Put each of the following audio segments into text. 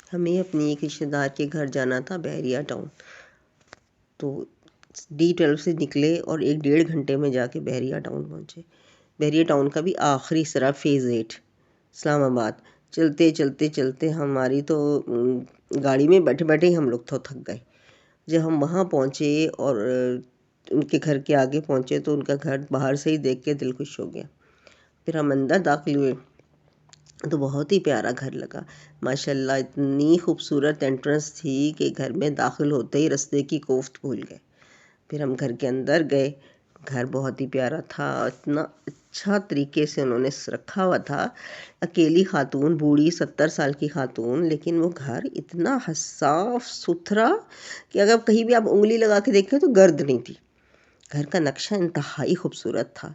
ہمیں اپنی ایک رشتہ دار کے گھر جانا تھا بحریہ ٹاؤن، تو D12 سے نکلے اور 1 ڈیڑھ گھنٹے میں جا کے بحریہ ٹاؤن پہنچے۔ بحریہ ٹاؤن کا بھی آخری سرا فیز 8 اسلام آباد۔ چلتے چلتے چلتے ہماری تو گاڑی میں بیٹھے بیٹھے ہی ہم لوگ تو تھک گئے۔ جب ہم وہاں پہنچے اور ان کے گھر کے آگے پہنچے تو ان کا گھر باہر سے ہی دیکھ کے دل خوش ہو گیا۔ پھر ہم اندر داخل ہوئے تو بہت ہی پیارا گھر لگا، ماشاءاللہ اتنی خوبصورت انٹرنس تھی کہ گھر میں داخل ہوتے ہی رستے کی کوفت بھول گئے۔ پھر ہم گھر کے اندر گئے، گھر بہت ہی پیارا تھا، اتنا اچھا طریقے سے انہوں نے رکھا ہوا تھا۔ اکیلی خاتون، بوڑھی 70 سال کی خاتون، لیکن وہ گھر اتنا صاف ستھرا کہ اگر کہیں بھی آپ انگلی لگا کے دیکھیں تو گرد نہیں تھی۔ گھر کا نقشہ انتہائی خوبصورت تھا،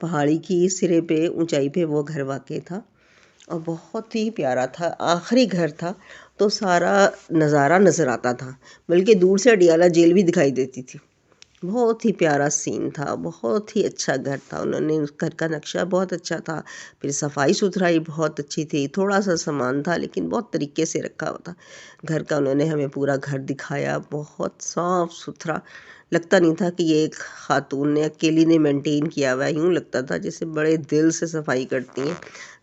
پہاڑی کی سرے پہ اونچائی پہ وہ گھر واقع تھا اور بہت ہی پیارا تھا۔ آخری گھر تھا تو سارا نظارہ نظر آتا تھا، بلکہ دور سے اڈیالہ جیل بھی دکھائی دیتی تھی۔ بہت ہی پیارا سین تھا، بہت ہی اچھا گھر تھا۔ انہوں نے اس گھر کا نقشہ بہت اچھا تھا، پھر صفائی ستھرائی بہت اچھی تھی، تھوڑا سا سامان تھا لیکن بہت طریقے سے رکھا ہوا تھا گھر کا۔ انہوں نے ہمیں پورا گھر دکھایا، بہت صاف ستھرا، لگتا نہیں تھا کہ یہ ایک خاتون نے اکیلی نے مینٹین کیا ہوا ہے، یوں لگتا تھا جیسے بڑے دل سے صفائی کرتی ہیں۔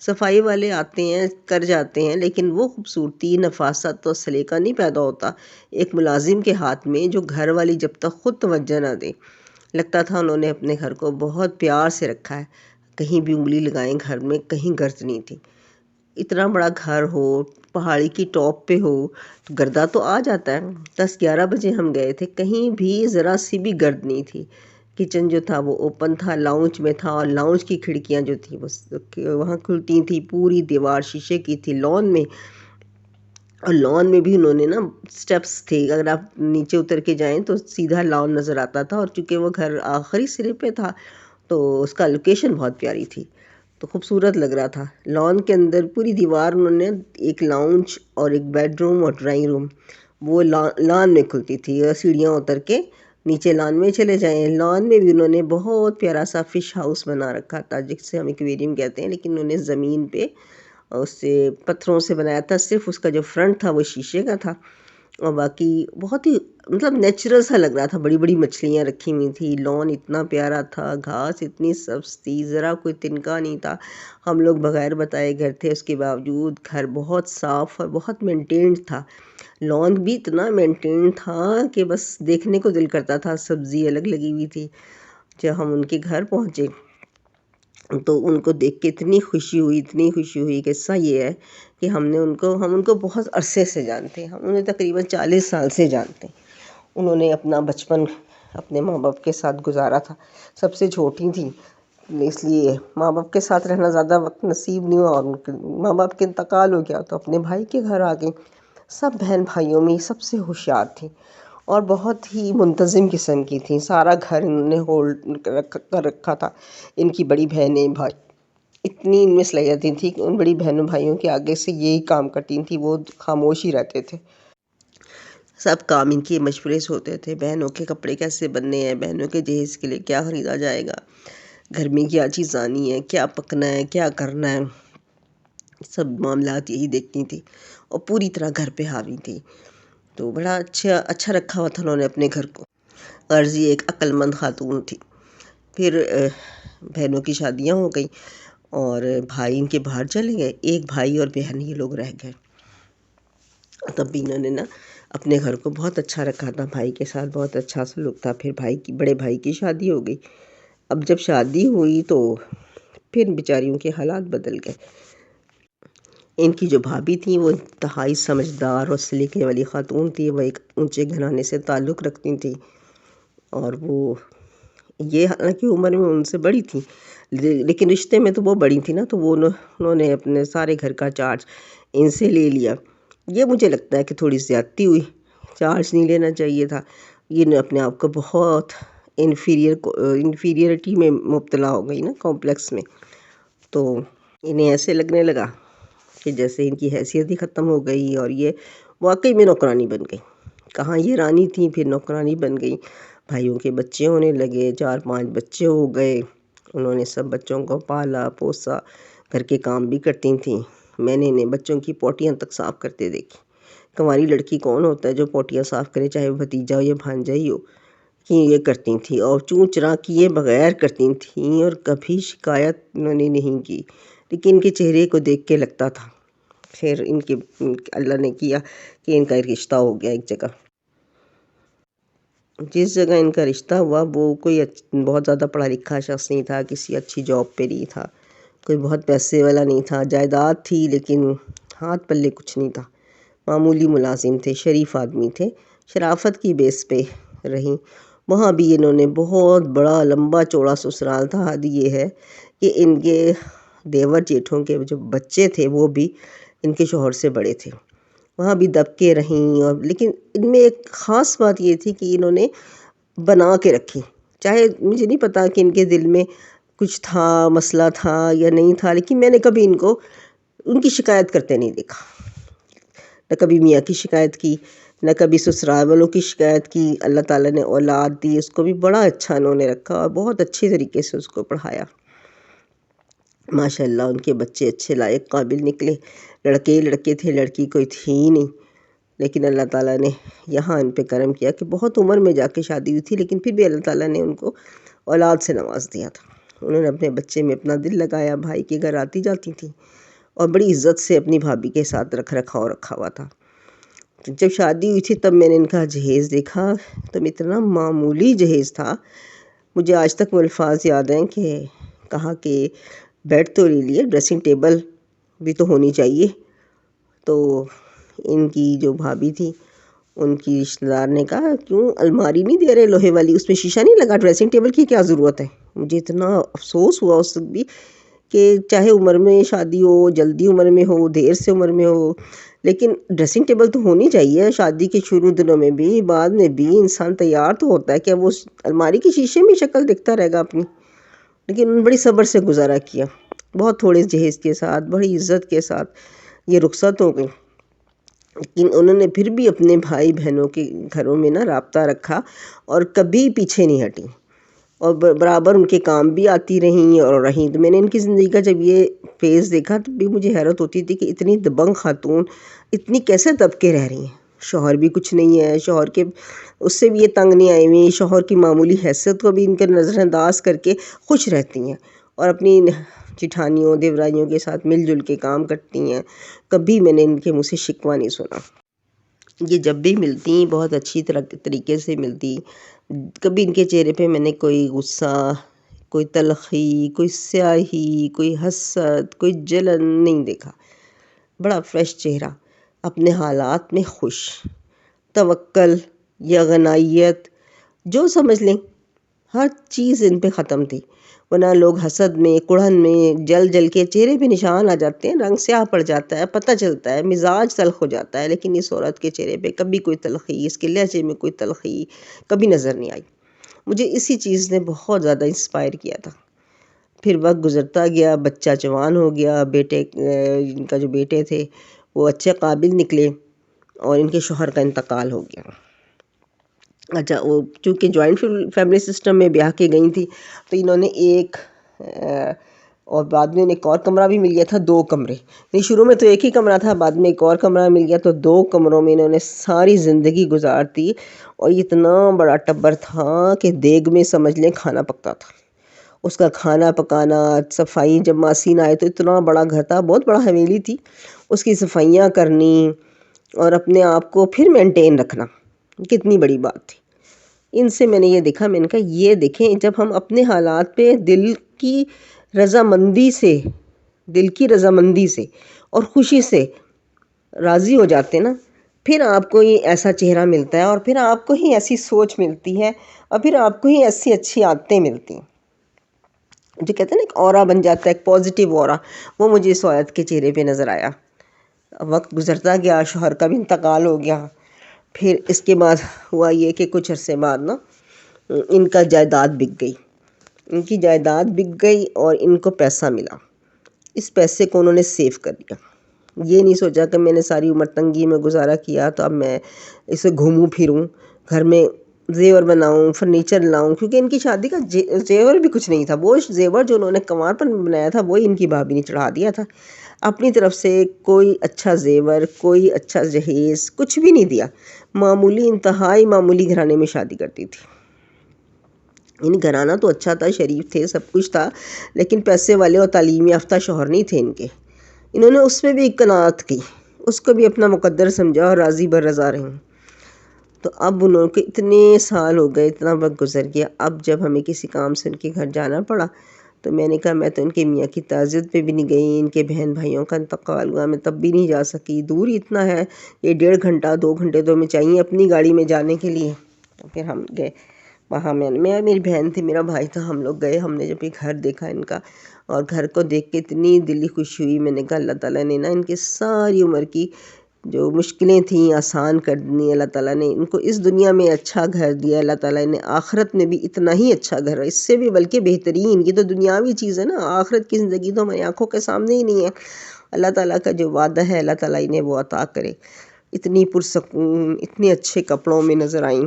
صفائی والے آتے ہیں کر جاتے ہیں لیکن وہ خوبصورتی، نفاست اور سلیقہ نہیں پیدا ہوتا ایک ملازم کے ہاتھ میں جو گھر والی جب تک خود توجہ نہ دے۔ لگتا تھا انہوں نے اپنے گھر کو بہت پیار سے رکھا ہے، کہیں بھی انگلی لگائیں گھر میں کہیں گرد نہیں تھی۔ اتنا بڑا گھر ہو، پہاڑی کی ٹاپ پہ ہو تو گردہ تو آ جاتا ہے۔ 10-11 بجے ہم گئے تھے، کہیں بھی ذرا سی بھی گرد نہیں تھی۔ کچن جو تھا وہ اوپن تھا، لاؤنج میں تھا اور لاؤنج کی کھڑکیاں جو تھیں وہاں کھلتی تھیں، پوری دیوار شیشے کی تھی لان میں۔ اور لان میں بھی انہوں نے نا سٹیپس تھے، اگر آپ نیچے اتر کے جائیں تو سیدھا لان نظر آتا تھا، اور چونکہ وہ گھر آخری سرے پہ تھا تو اس کا لوکیشن بہت پیاری تھی، تو خوبصورت لگ رہا تھا۔ لان کے اندر پوری دیوار انہوں نے ایک لاؤنج اور ایک بیڈ روم اور ڈرائنگ روم وہ لان میں کھلتی تھی، اور سیڑھیاں اتر کے نیچے لان میں چلے جائیں۔ لان میں بھی انہوں نے بہت پیارا سا فش ہاؤس بنا رکھا تھا جسے ہم ایکویریم کہتے ہیں، لیکن انہوں نے زمین پہ اس سے پتھروں سے بنایا تھا، صرف اس کا جو فرنٹ تھا وہ شیشے کا تھا، اور باقی بہت ہی مطلب نیچرل سا لگ رہا تھا۔ بڑی بڑی مچھلیاں رکھی ہوئی تھی، لان اتنا پیارا تھا، گھاس اتنی سبز تھی، ذرا کوئی تنکا نہیں تھا۔ ہم لوگ بغیر بتائے گھر تھے، اس کے باوجود گھر بہت صاف اور بہت مینٹینڈ تھا۔ لان بھی اتنا مینٹینڈ تھا کہ بس دیکھنے کو دل کرتا تھا، سبزی الگ لگی ہوئی تھی۔ جب ہم ان کے گھر پہنچے تو ان کو دیکھ کے اتنی خوشی ہوئی۔ قصہ یہ ہے کہ ہم ان کو بہت عرصے سے جانتے ہیں، ہم انہیں تقریباً 40 سال سے جانتے ہیں۔ انہوں نے اپنا بچپن اپنے ماں باپ کے ساتھ گزارا تھا، سب سے چھوٹی تھیں، اس لیے ماں باپ کے ساتھ رہنا زیادہ وقت نصیب نہیں ہوا، اور ان کے ماں باپ کے انتقال ہو گیا تو اپنے بھائی کے گھر آ گئیں۔ سب بہن بھائیوں میں سب سے ہوشیار تھیں اور بہت ہی منتظم قسم کی تھیں، سارا گھر انہوں نے ہولڈ کر رکھا تھا۔ ان کی بڑی بہنیں بھائی اتنی ان میں صلاحیتیں تھیں کہ ان بڑی بہنوں بھائیوں کے آگے سے یہی کام کرتی تھیں، وہ خاموش ہی رہتے تھے۔ سب کام ان کے مشورے سے ہوتے تھے، بہنوں کے کپڑے کیسے بننے ہیں، بہنوں کے جہیز کے لیے کیا خریدا جائے گا، گھر میں کیا چیز آنی ہے، کیا پکنا ہے، کیا کرنا ہے، سب معاملات یہی دیکھتی تھی اور پوری طرح گھر پہ حاوی تھی۔ تو بڑا اچھا رکھا ہوا تھا انہوں نے اپنے گھر کو۔ غرضی ایک عقل مند خاتون تھی۔ پھر بہنوں کی شادیاں ہو گئیں اور بھائی ان کے باہر چلے گئے، ایک بھائی اور بہن یہ لوگ رہ گئے۔ تب بھی انہوں نے نا اپنے گھر کو بہت اچھا رکھا تھا، بھائی کے ساتھ بہت اچھا سلوک تھا۔ پھر بڑے بھائی کی شادی ہو گئی۔ اب جب شادی ہوئی تو پھر بیچاریوں کے حالات بدل گئے۔ ان کی جو بھابھی تھیں وہ انتہائی سمجھدار اور سلیقے والی خاتون تھی، وہ ایک اونچے گھرانے سے تعلق رکھتی تھیں، اور وہ یہ حالانکہ عمر میں ان سے بڑی تھیں لیکن رشتے میں تو وہ بڑی تھیں نا، تو انہوں نے اپنے سارے گھر کا چارج ان سے لے لیا۔ یہ مجھے لگتا ہے کہ تھوڑی زیادتی ہوئی، چارج نہیں لینا چاہیے تھا۔ یہ اپنے آپ کو بہت انفیریئرٹی میں مبتلا ہو گئی نا، کمپلیکس میں، تو انہیں ایسے لگنے لگا کہ جیسے ان کی حیثیت ہی ختم ہو گئی، اور یہ واقعی میں نوکرانی بن گئی۔ کہاں یہ رانی تھیں، پھر نوکرانی بن گئی۔ بھائیوں کے بچے ہونے لگے، 4-5 بچے ہو گئے، انہوں نے سب بچوں کو پالا پوسا، گھر کے کام بھی کرتی تھیں۔ میں نے انہیں بچوں کی پوٹیاں تک صاف کرتے دیکھی۔ کنواری لڑکی کون ہوتا ہے جو پوٹیاں صاف کرے، چاہے وہ بھتیجا ہو یا بھانجا ہی ہو، کہ یہ کرتی تھیں اور چوں چرا کیے بغیر کرتی تھیں، اور کبھی شکایت انہوں نے نہیں کی، لیکن ان کے چہرے کو دیکھ کے لگتا تھا۔ پھر اللہ نے کیا کہ ان کا ایک رشتہ ہو گیا ایک جگہ۔ جس جگہ ان کا رشتہ ہوا وہ کوئی بہت زیادہ پڑھا لکھا شخص نہیں تھا، کسی اچھی جاب پہ نہیں تھا، کوئی بہت پیسے والا نہیں تھا، جائیداد تھی لیکن ہاتھ پلے کچھ نہیں تھا، معمولی ملازم تھے، شریف آدمی تھے، شرافت کی بیس پہ رہیں۔ وہاں بھی انہوں نے بہت بڑا لمبا چوڑا سسرال تھا۔ حد یہ ہے کہ ان کے دیور جیٹھوں کے جو بچے تھے وہ بھی ان کے شوہر سے بڑے تھے۔ وہاں بھی دب کے رہیں، اور لیکن ان میں ایک خاص بات یہ تھی کہ انہوں نے بنا کے رکھی، چاہے مجھے نہیں پتا کہ ان کے دل میں کچھ تھا، مسئلہ تھا یا نہیں تھا، لیکن میں نے کبھی ان کی شکایت کرتے نہیں دیکھا، نہ کبھی میاں کی شکایت کی، نہ کبھی سسرال والوں کی شکایت کی۔ اللہ تعالیٰ نے اولاد دی، اس کو بھی بڑا اچھا انہوں نے رکھا اور بہت اچھے طریقے سے اس کو پڑھایا۔ ماشاءاللہ ان کے بچے اچھے لائق قابل نکلے، لڑکے تھے، لڑکی کوئی تھی ہی نہیں، لیکن اللہ تعالیٰ نے یہاں ان پہ کرم کیا کہ بہت عمر میں جا کے شادی ہوئی تھی، لیکن پھر بھی اللہ تعالیٰ نے ان کو اولاد سے نواز دیا تھا۔ انہوں نے اپنے بچے میں اپنا دل لگایا، بھائی کے گھر آتی جاتی تھیں اور بڑی عزت سے اپنی بھابھی کے ساتھ رکھا ہوا تھا۔ جب شادی ہوئی تھی تب میں نے ان کا جہیز دیکھا، تب اتنا معمولی جہیز تھا، مجھے آج تک وہ الفاظ یاد ہیں کہ کہا کہ بیڈ تو لے لیے، ڈریسنگ ٹیبل بھی تو ہونی چاہیے۔ تو ان کی جو بھابھی تھی ان کی رشتہ دار نے کہا کیوں الماری نہیں دے رہے لوہے والی، اس میں شیشہ نہیں لگا، ڈریسنگ ٹیبل کی کیا ضرورت ہے؟ مجھے اتنا افسوس ہوا اس وقت بھی کہ چاہے عمر میں شادی ہو، جلدی عمر میں ہو، دیر سے عمر میں ہو، لیکن ڈریسنگ ٹیبل تو ہونی چاہیے۔ شادی کے شروع دنوں میں بھی بعد میں بھی انسان تیار تو ہوتا ہے کہ وہ الماری کی شیشے میں شکل دیکھتا رہے گا اپنی، لیکن انہوں نے بڑی صبر سے گزارا کیا، بہت تھوڑے جہیز کے ساتھ، بڑی عزت کے ساتھ یہ رخصت ہو گئی، لیکن انہوں نے پھر بھی اپنے بھائی بہنوں کے گھروں میں رابطہ رکھا اور کبھی پیچھے نہیں ہٹی، اور برابر ان کے کام بھی آتی رہیں۔ تو میں نے ان کی زندگی کا جب یہ فیز دیکھا تو بھی مجھے حیرت ہوتی تھی کہ اتنی دبنگ خاتون اتنی کیسے دب کے رہ رہی ہیں، شوہر بھی کچھ نہیں ہے، شوہر کے اس سے بھی یہ تنگ نہیں آئی ہوئی، شوہر کی معمولی حیثیت کو بھی ان کے نظر انداز کر کے خوش رہتی ہیں، اور اپنی جٹھانیوں دیورائیوں کے ساتھ مل جل کے کام کرتی ہیں۔ کبھی میں نے ان کے منہ سے شکوہ نہیں سنا۔ یہ جب بھی ملتی بہت اچھی طریقے سے ملتی، کبھی ان کے چہرے پہ میں نے کوئی غصہ، کوئی تلخی، کوئی سیاہی، کوئی حسد، کوئی جلن نہیں دیکھا۔ بڑا فریش چہرہ، اپنے حالات میں خوش، توکل، یغنائیت، جو سمجھ لیں ہر چیز ان پہ ختم تھی، ورنہ لوگ حسد میں، کڑھن میں جل کے چہرے پہ نشان آ جاتے ہیں، رنگ سیاہ پڑ جاتا ہے، پتہ چلتا ہے، مزاج تلخ ہو جاتا ہے، لیکن اس عورت کے چہرے پہ کبھی کوئی تلخی، اس کے لہجے میں کوئی تلخی کبھی نظر نہیں آئی۔ مجھے اسی چیز نے بہت زیادہ انسپائر کیا تھا۔ پھر وقت گزرتا گیا، بچہ جوان ہو گیا، ان کا جو بیٹے تھے وہ اچھے قابل نکلے، اور ان کے شوہر کا انتقال ہو گیا۔ اچھا، وہ چونکہ جوائنٹ فیملی سسٹم میں بیاہ کے گئی تھی تو انہوں نے ایک اور بعد میں ایک اور کمرہ بھی مل گیا تھا، 2 کمرے، نہیں شروع میں تو ایک ہی کمرہ تھا، بعد میں ایک اور کمرہ مل گیا، تو 2 کمروں میں انہوں نے ساری زندگی گزار دی، اور اتنا بڑا ٹبر تھا کہ دیگ میں سمجھ لیں کھانا پکتا تھا، اس کا کھانا پکانا، صفائی، جب ماسین آئے تو اتنا بڑا گھر تھا، بہت بڑا حویلی تھی، اس کی صفائیاں کرنی اور اپنے آپ کو پھر مینٹین رکھنا کتنی بڑی بات تھی۔ ان سے میں نے یہ دیکھا، میں نے کہا یہ دیکھیں جب ہم اپنے حالات پہ دل کی رضامندی سے اور خوشی سے راضی ہو جاتے نا، پھر آپ کو ہی ایسا چہرہ ملتا ہے، اور پھر آپ کو ہی ایسی سوچ ملتی ہے، اور پھر آپ کو ہی ایسی اچھی عادتیں ملتی ہیں، جو کہتے ہیں نا ایک اورا بن جاتا ہے، ایک پازیٹیو اورا، وہ مجھے اس عورت کے چہرے پہ نظر آیا۔ وقت گزرتا گیا، شوہر کا بھی انتقال ہو گیا، پھر اس کے بعد ہوا یہ کہ کچھ عرصے بعد ان کا جائیداد بک گئی اور ان کو پیسہ ملا۔ اس پیسے کو انہوں نے سیو کر لیا، یہ نہیں سوچا کہ میں نے ساری عمر تنگی میں گزارا کیا تو اب میں اسے گھوموں پھروں، گھر میں زیور بناؤں، فرنیچر لاؤں، کیونکہ ان کی شادی کا زیور بھی کچھ نہیں تھا، وہ زیور جو انہوں نے کنوار پر بنایا تھا وہی ان کی بھابھی نے چڑھا دیا تھا۔ اپنی طرف سے کوئی اچھا زیور، کوئی اچھا جہیز کچھ بھی نہیں دیا، معمولی انتہائی معمولی گھرانے میں شادی کرتی تھی۔ یعنی گھرانہ تو اچھا تھا، شریف تھے، سب کچھ تھا، لیکن پیسے والے اور تعلیم یافتہ شوہر نہیں تھے ان کے۔ انہوں نے اس میں بھی قناعت کی، اس کو بھی اپنا مقدر سمجھا اور راضی بر رضا رہیں۔ تو اب انہوں کے اتنے سال ہو گئے، اتنا وقت گزر گیا، اب جب ہمیں کسی کام سے ان کے گھر جانا پڑا تو میں نے کہا میں تو ان کے میاں کی تعزیت پہ بھی نہیں گئی، ان کے بہن بھائیوں کا انتقال ہوا میں تب بھی نہیں جا سکی، دور ہی اتنا ہے، یہ 1.5 گھنٹہ 2 گھنٹے تو ہمیں چاہیے اپنی گاڑی میں جانے کے لیے۔ تو پھر ہم گئے وہاں، میں میری بہن تھی، میرا بھائی تھا، ہم لوگ گئے، ہم نے جب یہ گھر دیکھا ان کا، اور گھر کو دیکھ کے اتنی دلی خوشی ہوئی، میں نے کہا اللہ تعالیٰ نے نا ان کی ساری عمر کی جو مشکلیں تھیں آسان کر دیں، اللہ تعالیٰ نے ان کو اس دنیا میں اچھا گھر دیا، اللہ تعالیٰ نے آخرت میں بھی اتنا ہی اچھا گھر ہے، اس سے بھی بلکہ بہترین۔ یہ تو دنیاوی چیز ہے نا، آخرت کی زندگی تو ہماری آنکھوں کے سامنے ہی نہیں ہے۔ اللہ تعالیٰ کا جو وعدہ ہے اللہ تعالیٰ انہیں وہ عطا کرے۔ اتنی پرسکون، اتنے اچھے کپڑوں میں نظر آئیں،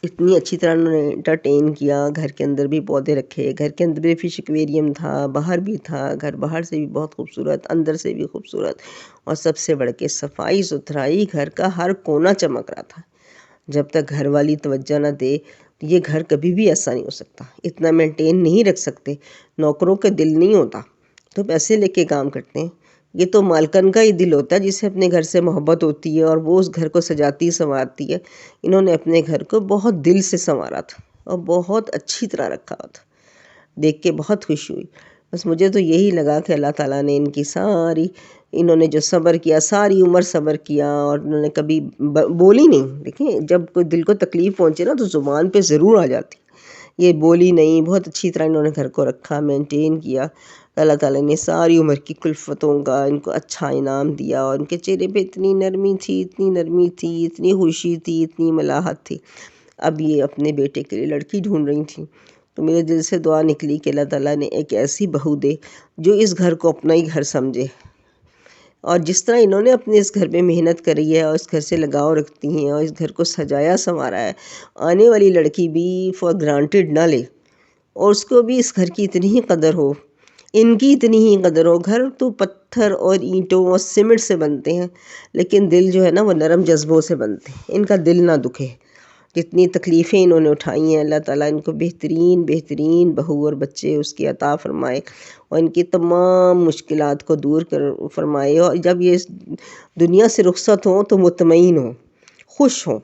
اتنی اچھی طرح انہوں نے انٹرٹین کیا، گھر کے اندر بھی پودے رکھے، گھر کے اندر بھی فش ایکویریم تھا، باہر بھی تھا، گھر باہر سے بھی بہت خوبصورت، اندر سے بھی خوبصورت، اور سب سے بڑھ کے صفائی ستھرائی، گھر کا ہر کونا چمک رہا تھا۔ جب تک گھر والی توجہ نہ دے یہ گھر کبھی بھی ایسا نہیں ہو سکتا، اتنا مینٹین نہیں رکھ سکتے، نوکروں کا دل نہیں ہوتا تو پیسے لے کے کام کرتے ہیں، یہ تو مالکن کا ہی دل ہوتا ہے جسے اپنے گھر سے محبت ہوتی ہے اور وہ اس گھر کو سجاتی سنوارتی ہے۔ انہوں نے اپنے گھر کو بہت دل سے سنوارا تھا اور بہت اچھی طرح رکھا ہوا تھا، دیکھ کے بہت خوشی ہوئی۔ بس مجھے تو یہی لگا کہ اللہ تعالیٰ نے ان کی ساری، انہوں نے جو صبر کیا، ساری عمر صبر کیا، اور انہوں نے کبھی بولی نہیں۔ دیکھیں جب کوئی دل کو تکلیف پہنچے نا تو زبان پہ ضرور آ جاتی، یہ بولی نہیں، بہت اچھی طرح انہوں نے گھر کو رکھا، مینٹین کیا۔ اللہ تعالیٰ نے ساری عمر کی کلفتوں کا ان کو اچھا انعام دیا، اور ان کے چہرے پہ اتنی نرمی تھی، اتنی نرمی تھی، اتنی خوشی تھی، اتنی ملاحت تھی۔ اب یہ اپنے بیٹے کے لیے لڑکی ڈھونڈ رہی تھیں، تو میرے دل سے دعا نکلی کہ اللہ تعالیٰ نے ایک ایسی بہو دے جو اس گھر کو اپنا ہی گھر سمجھے، اور جس طرح انہوں نے اپنے اس گھر میں محنت کری ہے اور اس گھر سے لگاؤ رکھتی ہیں اور اس گھر کو سجایا سنوارا ہے، آنے والی لڑکی بھی فار گرانٹیڈ نہ لے، اور اس کو بھی اس گھر کی اتنی ہی قدر ہو، ان کی اتنی ہی قدر ہو۔ گھر تو پتھر اور اینٹوں اور سیمنٹ سے بنتے ہیں، لیکن دل جو ہے نا وہ نرم جذبوں سے بنتے ہیں، ان کا دل نہ دکھے۔ جتنی تکلیفیں انہوں نے اٹھائی ہیں، اللہ تعالیٰ ان کو بہترین بہترین بہو اور بچے اس کی عطا فرمائے، اور ان کی تمام مشکلات کو دور فرمائے، اور جب یہ اس دنیا سے رخصت ہوں تو مطمئن ہوں، خوش ہوں۔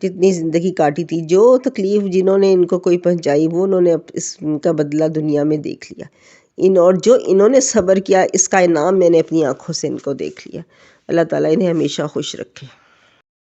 جتنی زندگی کاٹی تھی، جو تکلیف جنہوں نے ان کو کوئی پہنچائی، وہ انہوں نے اس کا بدلہ دنیا میں دیکھ لیا، اور جو انہوں نے صبر کیا اس کا انعام میں نے اپنی آنکھوں سے ان کو دیکھ لیا۔ اللہ تعالیٰ انہیں ہمیشہ خوش رکھے۔